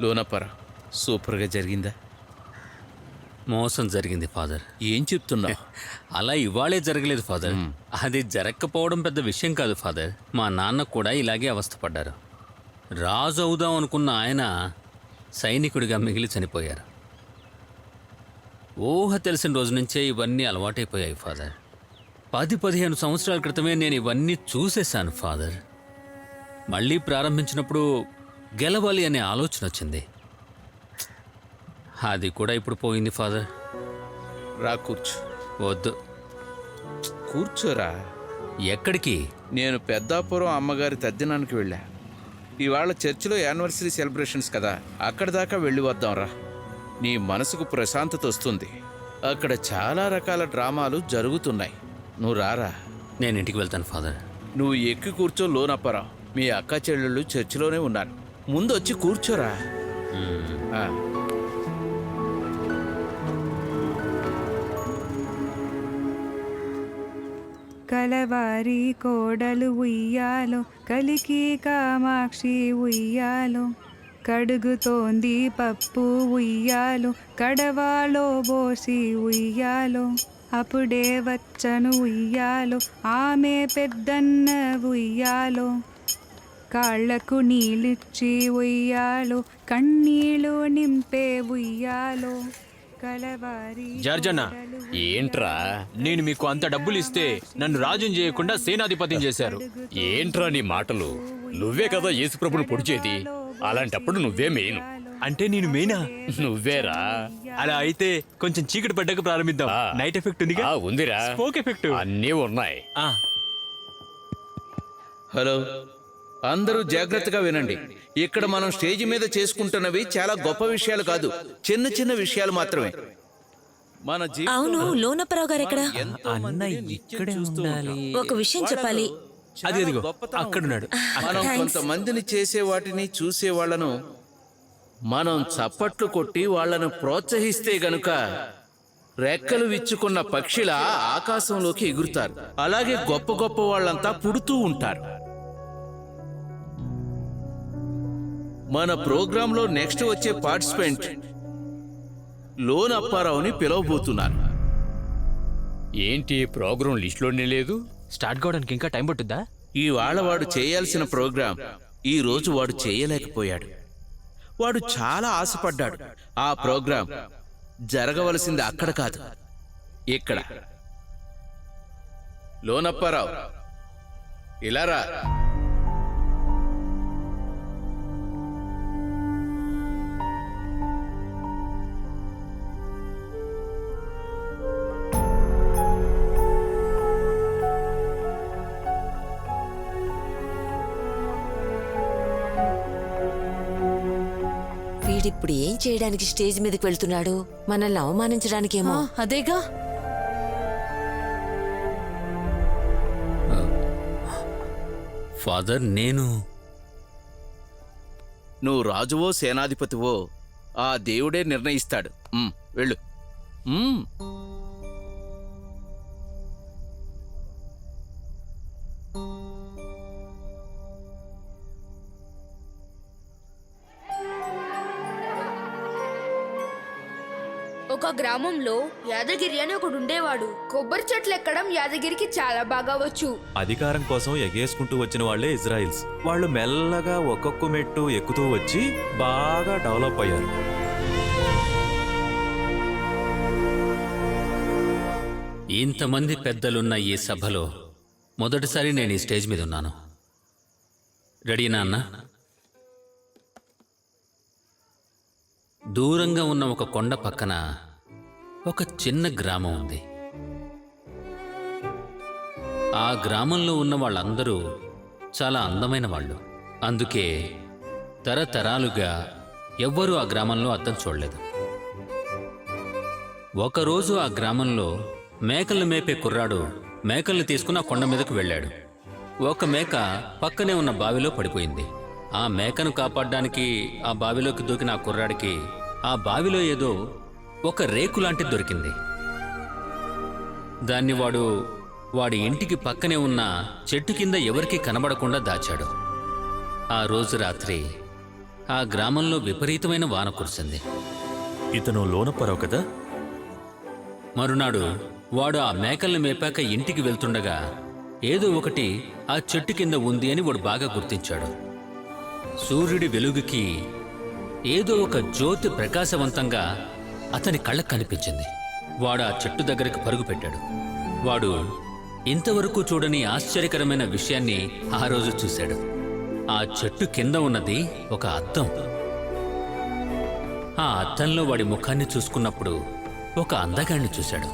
లోనప్పర సూపర్గా జరిగిందా? మోసం జరిగింది ఫాదర్. ఏం చెప్తున్నా? అలా ఇవాళే జరగలేదు ఫాదర్. అది జరగకపోవడం పెద్ద విషయం కాదు ఫాదర్. మా నాన్న కూడా ఇలాగే అవస్థపడ్డారు. రాజు అవుదాం అనుకున్న ఆయన సైనికుడిగా మిగిలి చనిపోయారు. ఊహ తెలిసిన రోజు నుంచే ఇవన్నీ అలవాటైపోయాయి ఫాదర్. 10-15 సంవత్సరాల క్రితమే నేను ఇవన్నీ చూసేశాను ఫాదర్. మళ్ళీ ప్రారంభించినప్పుడు గెలవాలి అనే ఆలోచన వచ్చింది. అది కూడా ఇప్పుడు పోయింది ఫాదర్. రా కూర్చో. వద్దు. కూర్చోరా. ఎక్కడికి? నేను పెద్దాపురం అమ్మగారి తద్దినానికి వెళ్ళా. ఇవాళ చర్చిలో యానివర్సరీ సెలబ్రేషన్స్ కదా, అక్కడి దాకా వెళ్ళి వద్దాంరా. నీ మనసుకు ప్రశాంతత వస్తుంది. అక్కడ చాలా రకాల డ్రామాలు జరుగుతున్నాయి. నువ్వు రారా. నేను ఇంటికి వెళ్తాను ఫాదర్. నువ్వు ఎక్కి కూర్చో లోనప్పరా. మీ అక్క చెల్లెళ్ళు చర్చిలోనే ఉన్నారు. ముందు వచ్చి కూర్చోరా. కలవారి కోడలు ఉయ్యాలో, కలికి కామాక్షి ఉయ్యాలో, కడుగుతోంది పప్పు ఉయ్యాలో, కడవాలో బోసి ఉయ్యాలో, అప్పుడే వచ్చను ఉయ్యాలో, ఆమె పెద్దన్న ఉయ్యాలో, కాళ్లకు నీళ్ళిచ్చి ఉయ్యాలో, కన్నీళ్ళు నింపే ఉయ్యాలో. జార్జన్న, ఏంట్రా నేను మీకు అంత డబ్బులు ఇస్తే నన్ను రాజుని చేయకుండా సేనాధిపతిని చేశారు. ఏంట్రా నీ మాటలు? నువ్వే కదా యేసుప్రభుని పొడిచేది. అలాంటప్పుడు నువ్వే మెయిన్. అంటే నేను మెయినా? నువ్వేరా. అలా అయితే కొంచెం చీకటి పడ్డాక ప్రారంభిద్దాం. నైట్ ఎఫెక్ట్ ఉంది. ఉందిరా. స్మోక్ ఎఫెక్ట్ అన్నీ ఉన్నాయి. హలో, అందరూ జాగ్రత్తగా వినండి. ఇక్కడ మనం స్టేజ్ మీద చేసుకుంటున్నవి చాలా గొప్ప విషయాలు కాదు, చిన్న చిన్న విషయాలు మాత్రమే. మన అవును, లోనప్పరావు గారు ఎక్కడ? ఒక విషయం చెప్పాలి. అది అదిగో అక్కడున్నాడు. మనం కొంతమందిని చేసే వాటిని చూసే వాళ్లను మనం చప్పట్లు కొట్టి వాళ్లను ప్రోత్సహిస్తే గనుక రెక్కలు విచ్చుకున్న పక్షిలా ఆకాశంలోకి ఎగురుతారు. అలాగే గొప్ప గొప్ప వాళ్ళంతా పుడుతూ ఉంటారు. మన ప్రోగ్రాంలో నెక్స్ట్ వచ్చే పార్టిసిపెంట్ లోన్ అప్పారావుని పిలవబోతున్నారు. ఏంటి ప్రోగ్రాం లిస్టులోనే లేదు? స్టార్ట్ కావడానికి ఇంకా టైం పట్టుద్దా? ఇవాళ వాడు చేయాల్సిన ప్రోగ్రాం ఈ రోజు వాడు చేయలేకపోయాడు. వాడు చాలా ఆశపడ్డాడు. ఆ ప్రోగ్రాం జరగవలసింది అక్కడ కాదు, ఇక్కడ. లోన్ అప్పారావు, ఇలా రా. వీడిప్పుడు ఏం చేయడానికి స్టేజ్ మీదకి వెళ్తున్నాడు? మనల్ని అవమానించడానికేమో. అదేగా. ఫాదర్, నువ్వు రాజువో సేనాధిపతివో ఆ దేవుడే నిర్ణయిస్తాడు. వెళ్ళు. ఒక గ్రామంలో యాదగిరి అని ఒకడు ఉండేవాడు. కొబ్బరి చెట్లు ఎక్కడం యాదగిరికి చాలా బాగా వచ్చు. అధికారం కోసం ఎగేసుకుంటూ వచ్చిన వాళ్లే ఇజ్రాయిల్స్. వాళ్ళు మెల్లగా ఒక్కొక్క మెట్టు ఎక్కుతూ వచ్చి బాగా డెవలప్ అయ్యారు. ఇంతమంది పెద్దలున్న ఈ సభలో మొదటిసారి నేను ఈ స్టేజ్ మీద ఉన్నాను. రెడీనా అన్న? దూరంగా ఉన్న ఒక కొండ పక్కన ఒక చిన్న గ్రామం ఉంది. ఆ గ్రామంలో ఉన్న వాళ్ళందరూ చాలా అందమైన వాళ్ళు. అందుకే తరతరాలుగా ఎవ్వరూ ఆ గ్రామంలో అద్దం చూడలేదు. ఒకరోజు ఆ గ్రామంలో మేకలు మేపే కుర్రాడు మేకల్ని తీసుకుని ఆ కొండ మీదకు వెళ్ళాడు. ఒక మేక పక్కనే ఉన్న బావిలో పడిపోయింది. ఆ మేకను కాపాడడానికి ఆ బావిలోకి దూకిన ఆ కుర్రాడికి ఆ బావిలో ఏదో ఒక రేకు లాంటిది దొరికింది. దాన్ని వాడి ఇంటికి పక్కనే ఉన్న చెట్టు కింద ఎవరికీ కనబడకుండా దాచాడు. ఆ రోజు రాత్రి ఆ గ్రామంలో విపరీతమైన వాన కురిసింది. ఇతను లోనప్పరావు కదా? మరునాడు వాడు ఆ మేకల్ని మేపాక ఇంటికి వెళ్తుండగా ఏదో ఒకటి ఆ చెట్టు కింద ఉంది అని వాడు బాగా గుర్తించాడు. సూర్యుడి వెలుగుకి ఏదో ఒక జ్యోతి ప్రకాశవంతంగా అతని కళ్ళకు కనిపించింది. వాడు ఆ చెట్టు దగ్గరికి పరుగు పెట్టాడు. వాడు ఇంతవరకు చూడని ఆశ్చర్యకరమైన విషయాన్ని ఆ రోజు చూశాడు. ఆ చెట్టు కింద ఉన్నది ఒక అద్దం. ఆ అద్దంలో వాడి ముఖాన్ని చూసుకున్నప్పుడు ఒక అందగాన్ని చూశాడు.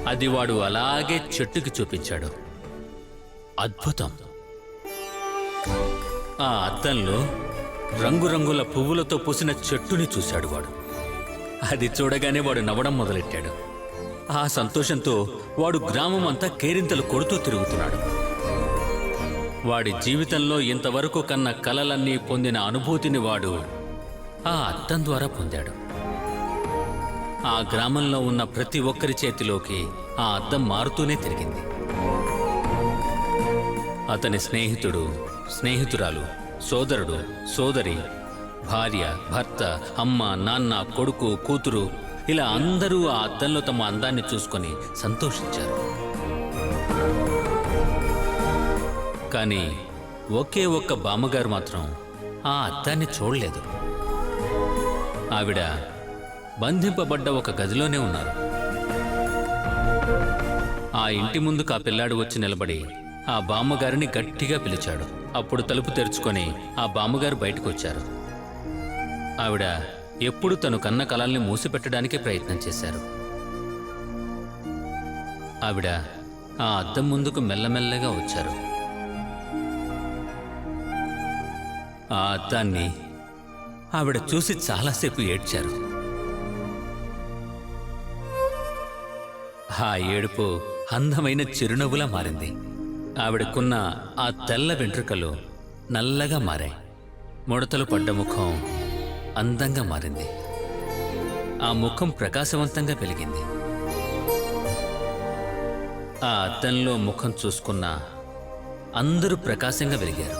అది వాడు అలాగే చెట్టుకి చూపించాడు. అద్భుతం! ఆ అద్దంలో రంగురంగుల పువ్వులతో పూసిన చెట్టుని చూశాడు వాడు. అది చూడగానే వాడు నవ్వడం మొదలెట్టాడు. ఆ సంతోషంతో వాడు గ్రామం అంతా కేరింతలు కొడుతూ తిరుగుతున్నాడు. వాడి జీవితంలో ఇంతవరకు కన్న కలలన్నీ పొందిన అనుభూతిని వాడు ఆ అద్దం ద్వారా పొందాడు. ఆ గ్రామంలో ఉన్న ప్రతి ఒక్కరి చేతిలోకి ఆ అద్దం మారుతూనే తిరిగింది. అతని స్నేహితుడు, స్నేహితురాలు, సోదరుడు, సోదరి, భార్య, భర్త, అమ్మ, నాన్న, కొడుకు, కూతురు ఇలా అందరూ ఆ అద్దంలో తమ అందాన్ని చూసుకొని సంతోషించారు. కానీ ఒకే ఒక్క బామ్మగారు మాత్రం ఆ అద్దాన్ని చూడలేదు. ఆవిడ బంధింపబడ్డ ఒక గదిలోనే ఉన్నారు. ఆ ఇంటి ముందుకు ఆ పిల్లాడు వచ్చి నిలబడి ఆ బామ్మగారిని గట్టిగా పిలిచాడు. అప్పుడు తలుపు తెరుచుకొని ఆ బామ్మగారు బయటకు వచ్చారు. ఆవిడ ఎప్పుడు తను కన్న కలల్ని మూసిపెట్టడానికే ప్రయత్నం చేశారు. ఆవిడ ఆ అద్దం ముందుకు మెల్లమెల్లగా వచ్చారు. ఆ అద్దాన్ని ఆవిడ చూసి చాలాసేపు ఏడ్చారు. ఆ ఏడుపు అందమైన చిరునవ్వులా మారింది. ఆవిడకున్న ఆ తెల్ల వెంట్రుకలు నల్లగా మారాయి. ముడతలు పడ్డ ముఖం అందంగా మారింది. ఆ ముఖం ప్రకాశవంతంగా వెలిగింది. ఆ అద్దంలో ముఖం చూసుకున్న అందరూ ప్రకాశంగా వెలిగారు.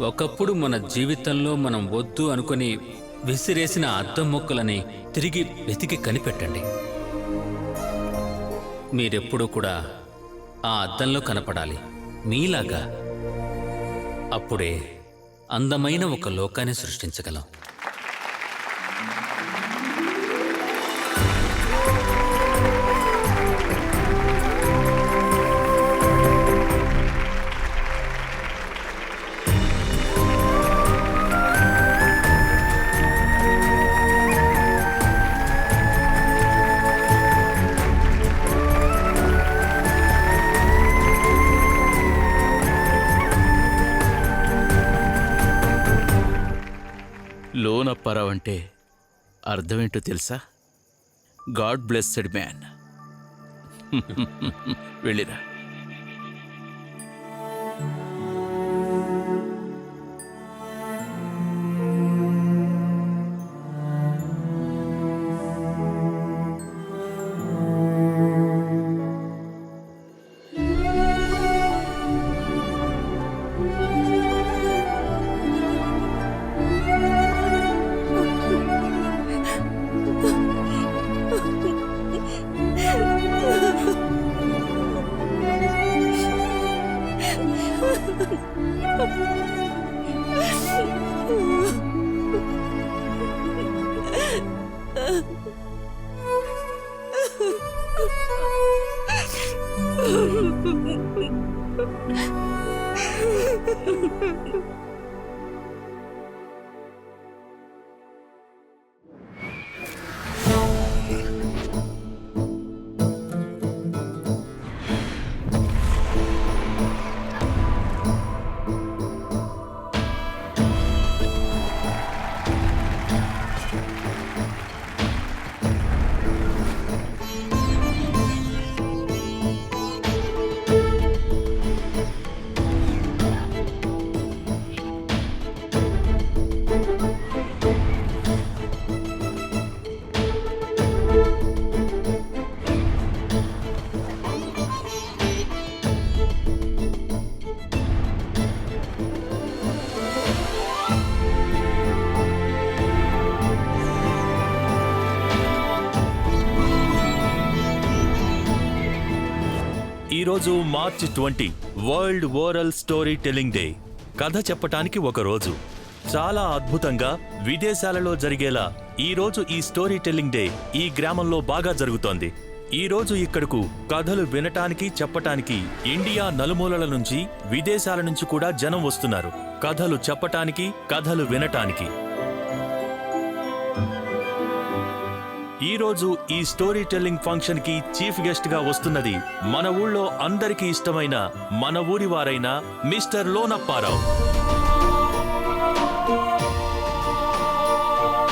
ఒకప్పుడు మన జీవితంలో మనం వద్దు అనుకుని విసిరేసిన అద్దం ముక్కలని తిరిగి వెతికి కనిపెట్టండి. మీరెప్పుడూ కూడా ఆ అద్దంలో కనపడాలి మీలాగా. అప్పుడే అందమైన ఒక లోకాన్ని సృష్టించగలం. లోనప్పారావు అంటే అర్థమేంటో తెలుసా? God blessed man. వెళ్ళిరా. ఈరోజు మార్చి 20 world oral story telling day. కథ చెప్పటానికి ఒక రోజు. చాలా అద్భుతంగా విదేశాలలో జరిగేలా ఈరోజు ఈ స్టోరీ టెల్లింగ్ డే ఈ గ్రామంలో బాగా జరుగుతోంది. ఈరోజు ఇక్కడకు కథలు వినటానికి చెప్పటానికి ఇండియా నలుమూలల నుంచి విదేశాల నుంచి కూడా జనం వస్తున్నారు. కథలు చెప్పటానికి, కథలు వినటానికి. ఈరోజు ఈ స్టోరీ టెల్లింగ్ ఫంక్షన్ కి చీఫ్ గెస్ట్ గా వస్తున్నది మన ఊళ్ళో అందరికీ ఇష్టమైన మన ఊరి వారైన మిస్టర్ లోనప్పారావు.